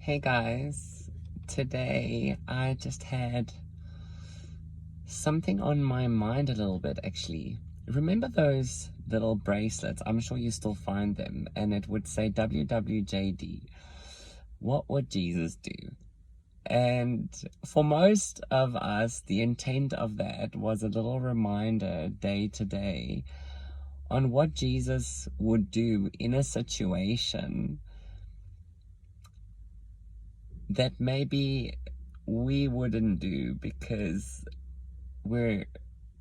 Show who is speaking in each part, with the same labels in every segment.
Speaker 1: Hey guys, today I just had something on my mind a little bit actually. Remember those little bracelets? I'm sure you still find them, and it would say W.W.J.D. What would Jesus do? And for most of us, the intent of that was a little reminder day to day on what Jesus would do in a situation that maybe we wouldn't do because we're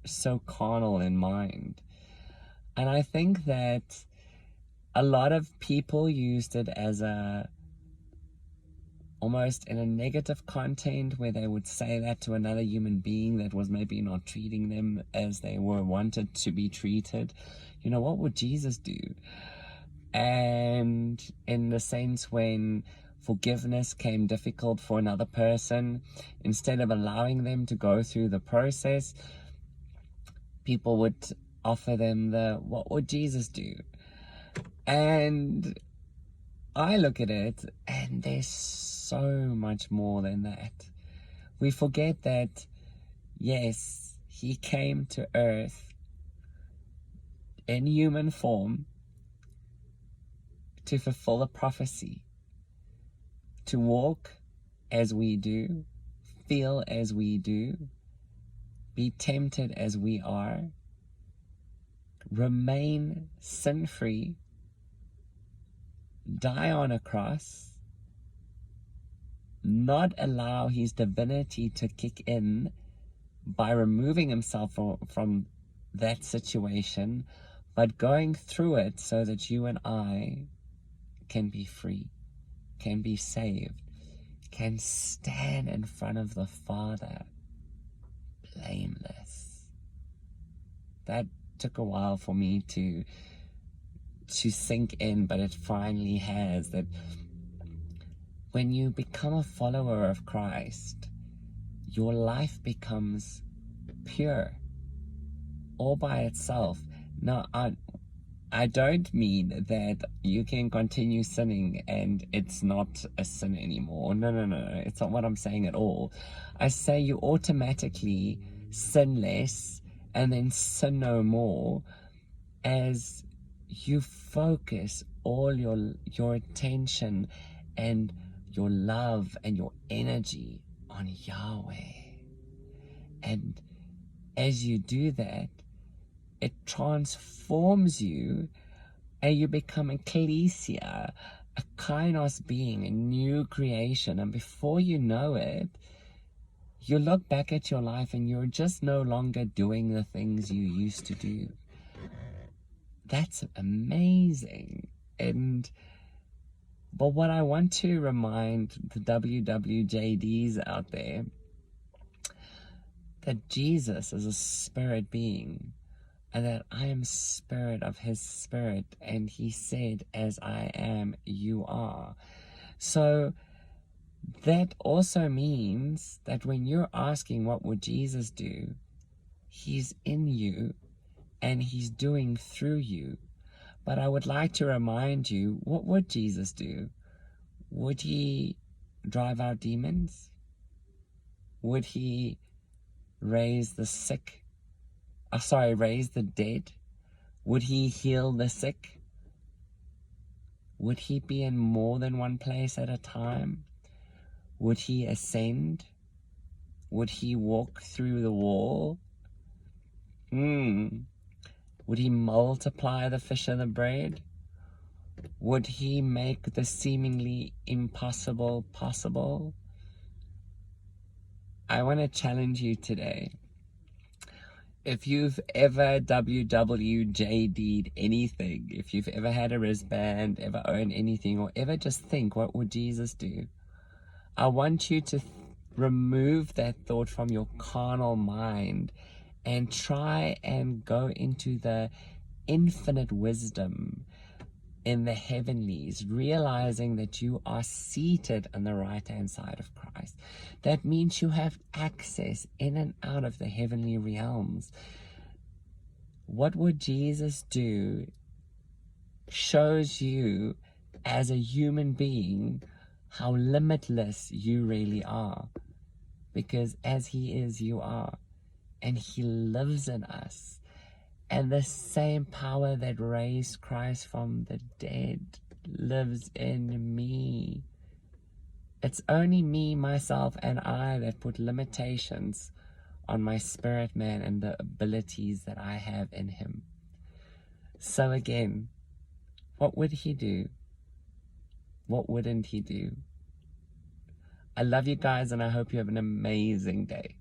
Speaker 1: so carnal in mind. And I think that a lot of people used it as almost in a negative content where they would say that to another human being that was maybe not treating them as they were wanted to be treated. What would Jesus do? And in the sense when forgiveness came difficult for another person, instead of allowing them to go through the process, people would offer them what would Jesus do? And I look at it and there's so much more than that. We forget that, yes, he came to earth in human form to fulfill a prophecy, to walk as we do, feel as we do, be tempted as we are, remain sin-free, die on a cross, not allow his divinity to kick in by removing himself from that situation, but going through it so that you and I can be free, can be saved, can stand in front of the Father blameless. That took a while for me to sink in, but it finally has. That when you become a follower of Christ, your life becomes pure all by itself. Now, I don't mean that you can continue sinning and it's not a sin anymore. No. It's not what I'm saying at all. I say you automatically sin less and then sin no more as you focus all your attention and your love and your energy on Yahweh. And as you do that, it transforms you and you become ecclesia, a kainos being, a new creation. And before you know it, you look back at your life and you're just no longer doing the things you used to do. That's amazing. But what I want to remind the WWJDs out there, that Jesus is a spirit being, and that I am spirit of his spirit, and he said, as I am, you are. So that also means that when you're asking what would Jesus do, he's in you and he's doing through you. But I would like to remind you, what would Jesus do? Would he drive out demons? Would he raise the sick? Raise the dead? Would he heal the sick? Would he be in more than one place at a time? Would he ascend? Would he walk through the wall? Would he multiply the fish and the bread? Would he make the seemingly impossible possible? I want to challenge you today. If you've ever WWJD'd anything, if you've ever had a wristband, ever owned anything, or ever just think, what would Jesus do? I want you to remove that thought from your carnal mind and try and go into the infinite wisdom in the heavenlies, realizing that you are seated on the right-hand side of Christ. That means you have access in and out of the heavenly realms. What would Jesus do shows you as a human being how limitless you really are. Because as He is, you are. And He lives in us. And the same power that raised Christ from the dead lives in me. It's only me, myself, and I that put limitations on my spirit man and the abilities that I have in him. So again, what would He do? What wouldn't He do? I love you guys, and I hope you have an amazing day.